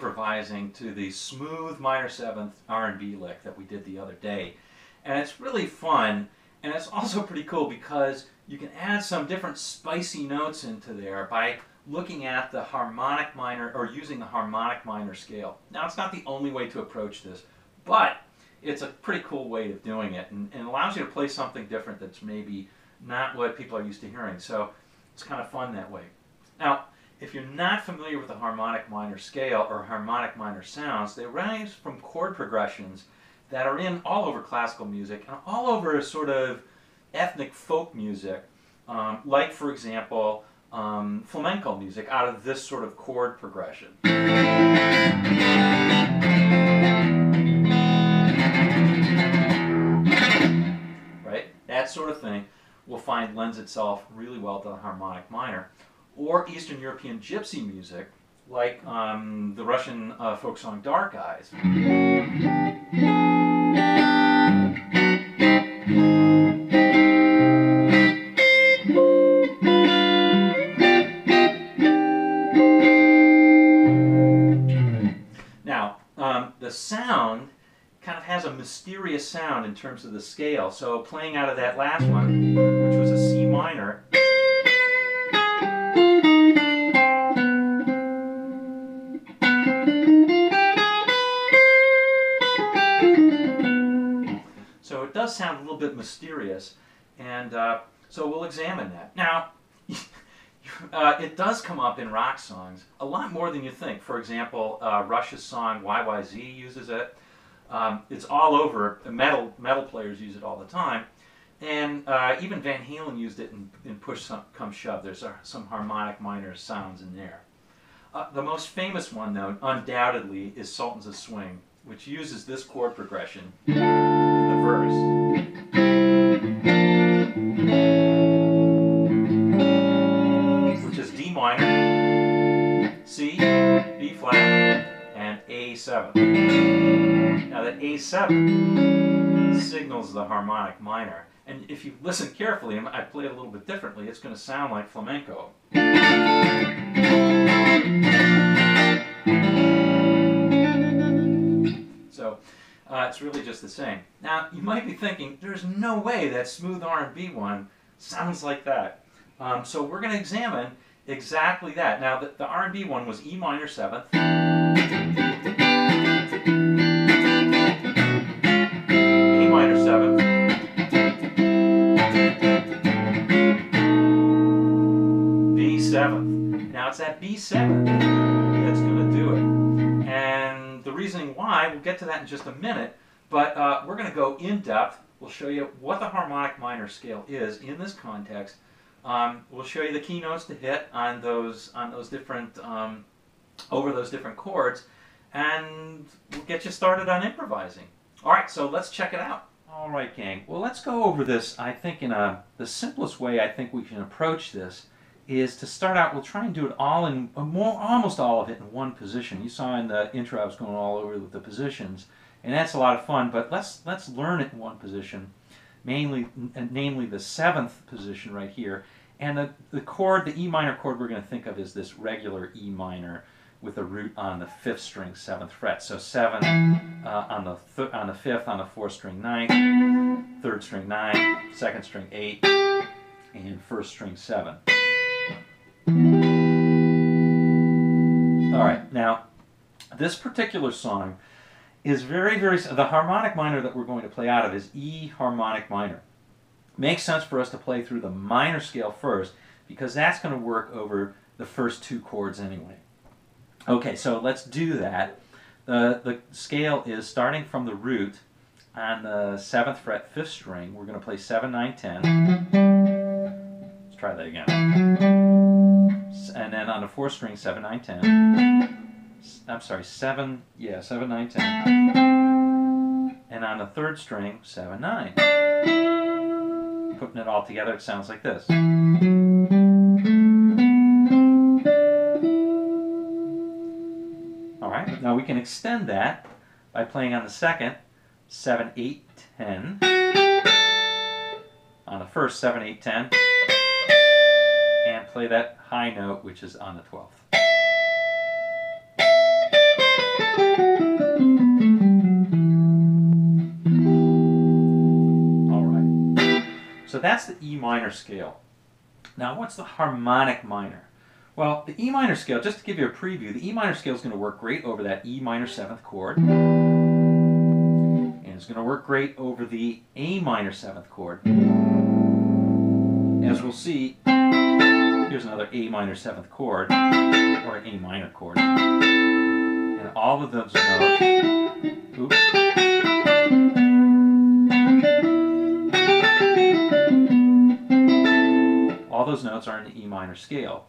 improvising to the smooth minor 7th R&B lick that we did the other day. And it's really fun, and it's also pretty cool because you can add some different spicy notes into there by looking at the harmonic minor, or using the harmonic minor scale. Now, it's not the only way to approach this, but it's a pretty cool way of doing it, and allows you to play something different that's maybe not what people are used to hearing. So it's kind of fun that way. Now, if you're not familiar with the harmonic minor scale or harmonic minor sounds, they arise from chord progressions that are in all over classical music and all over sort of ethnic folk music, like, for example, flamenco music out of this sort of chord progression. Right? That sort of thing we'll find lends itself really well to the harmonic minor. Or Eastern European gypsy music, like the Russian folk song Dark Eyes. Now, the sound kind of has a mysterious sound in terms of the scale. So playing out of that last one, which was a C minor, so it does sound a little bit mysterious, and so we'll examine that. Now, it does come up in rock songs a lot more than you think. For example, Rush's song YYZ uses it. It's all over. Metal players use it all the time. And even Van Halen used it in Push Come Shove. There's some harmonic minor sounds in there. The most famous one, though, undoubtedly, is Sultans of Swing, which uses this chord progression in the verse. Which is D minor, C, B flat, and A7. Now that A7 signals the harmonic minor. And if you listen carefully, and I play it a little bit differently, it's going to sound like flamenco. So it's really just the same. Now, you might be thinking, there's no way that smooth R&B one sounds like that. So we're going to examine exactly that. Now, the R&B one was E minor 7th, A minor 7th, B7th. Now, it's that B7 that's going to do it. And the reasoning why, we'll get to that in just a minute, but we're going to go in depth. We'll show you what the harmonic minor scale is in this context. We'll show you the key notes to hit on those different over those different chords, and we'll get you started on improvising. All right, so let's check it out. All right, gang. Well, let's go over this. I think in the simplest way I think we can approach this is to start out. We'll try and do it all in almost all of it in one position. You saw in the intro I was going all over with the positions, and that's a lot of fun. But let's learn it in one position, namely the 7th position right here. And the chord, the E minor chord we're going to think of is this regular E minor with a root on the 5th string, 7th fret. So 7 on the 5th, on the 4th string 9th, 3rd string 9, 2nd string 8, and 1st string 7. All right, now this particular song is the harmonic minor that we're going to play out of is E harmonic minor. Makes sense for us to play through the minor scale first because that's going to work over the first 2 chords anyway. Okay, so let's do that. The scale is starting from the root on the 7th fret, 5th string. We're going to play 7, 9, 10. Let's try that again. And then on the 4th string, 7, 9, 10. I'm sorry, 7, 9, 10. And on the 3rd string, 7, 9. Putting it all together, it sounds like this. All right, now we can extend that by playing on the 2nd, 7, 8, 10. On the 1st, 7, 8, 10. And play that high note, which is on the 12th. All right. So that's the E minor scale. Now, what's the harmonic minor? Well, the E minor scale, just to give you a preview, the E minor scale is going to work great over that E minor 7th chord. And it's going to work great over the A minor 7th chord. As we'll see, here's another A minor 7th chord, or an A minor chord. And all of those notes, oops, all those notes are in the E minor scale,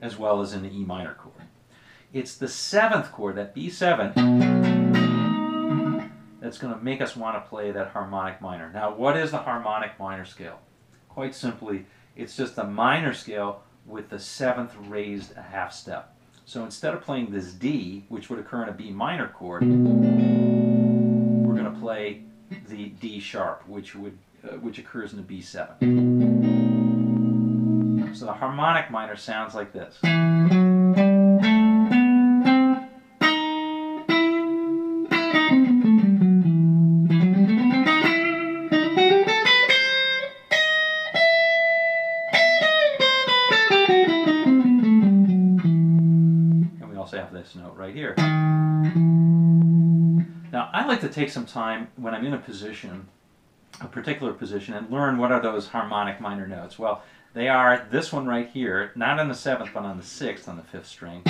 as well as in the E minor chord. It's the 7th chord, that B7, that's going to make us want to play that harmonic minor. Now, what is the harmonic minor scale? Quite simply, it's just a minor scale with the 7th raised a half step. So instead of playing this D, which would occur in a B minor chord, we're going to play the D sharp, which occurs in the B7. So the harmonic minor sounds like this. Have this note right here. Now, I like to take some time when I'm in a position, a particular position, and learn what are those harmonic minor notes. Well, they are this one right here, not on the 7th, but on the 6th, on the 5th string.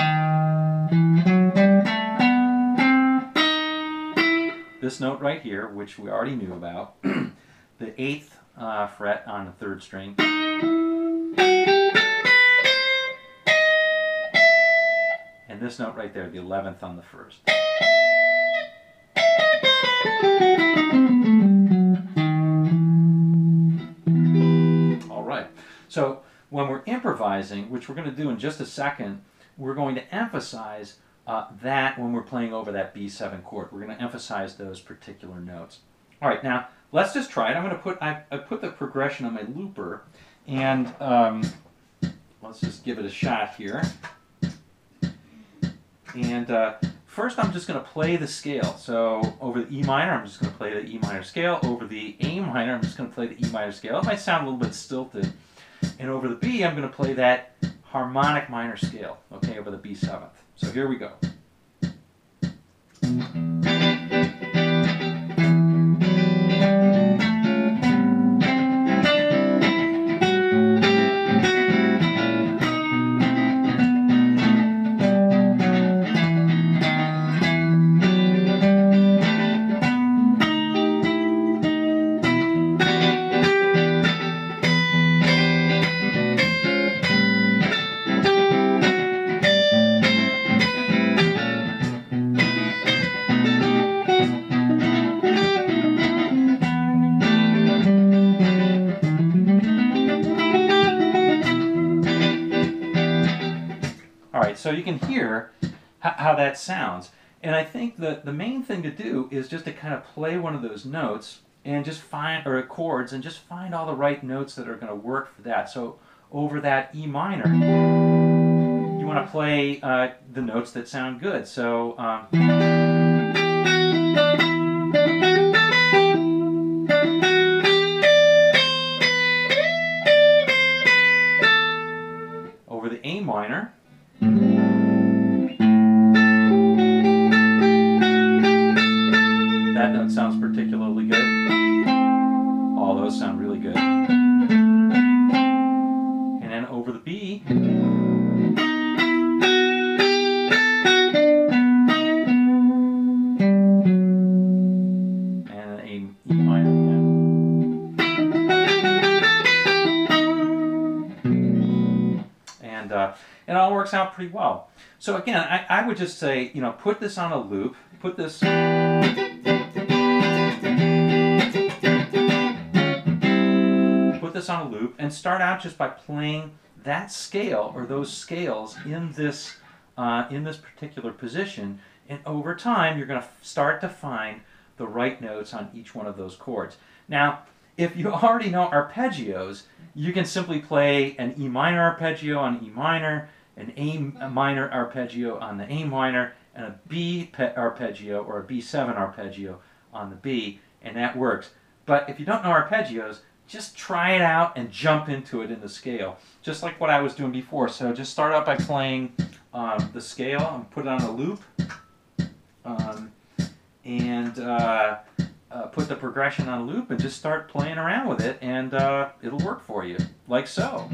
This note right here, which we already knew about, the 8th fret on the 3rd string. And this note right there, the 11th on the 1st. All right. So when we're improvising, which we're going to do in just a second, we're going to emphasize that when we're playing over that B7 chord. We're going to emphasize those particular notes. All right, now let's just try it. I'm going to put I put the progression on my looper, and let's just give it a shot here. And first I'm just going to play the scale. So over the E minor, I'm just going to play the E minor scale. Over the A minor, I'm just going to play the E minor scale. It might sound a little bit stilted. And over the B, I'm going to play that harmonic minor scale, okay, over the B7th. So here we go. So you can hear how that sounds. And I think that the main thing to do is just to kind of play one of those notes and just find, or chords, and just find all the right notes that are going to work for that. So over that E minor, you want to play the notes that sound good. So over the A minor, that note sounds particularly good. All those sound really good. And then over the B, and an A, E minor again. And it all works out pretty well. So again, I would just say, you know, put this on a loop, put this on a loop, and start out just by playing that scale or those scales in this particular position, and over time you're going to start to find the right notes on each one of those chords. Now, if you already know arpeggios, you can simply play an E minor arpeggio on E minor, an A minor arpeggio on the A minor, and a B arpeggio or a B7 arpeggio on the B, and that works. But if you don't know arpeggios, just try it out and jump into it in the scale, just like what I was doing before. So just start out by playing the scale and put it on a loop, and put the progression on a loop and just start playing around with it, and it'll work for you, like so.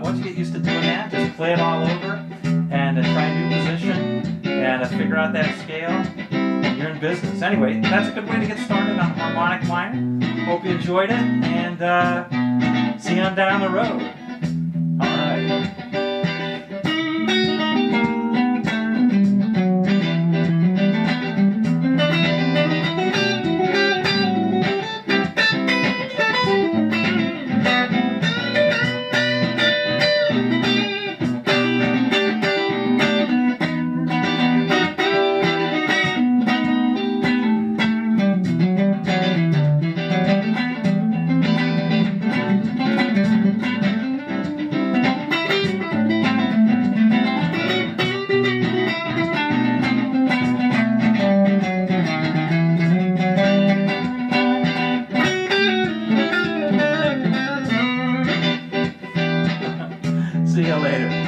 Once you get used to doing that, just play it all over and try a new position and figure out that scale, and you're in business. Anyway, that's a good way to get started on harmonic minor. Hope you enjoyed it, and see you on down the road. All right. See you later.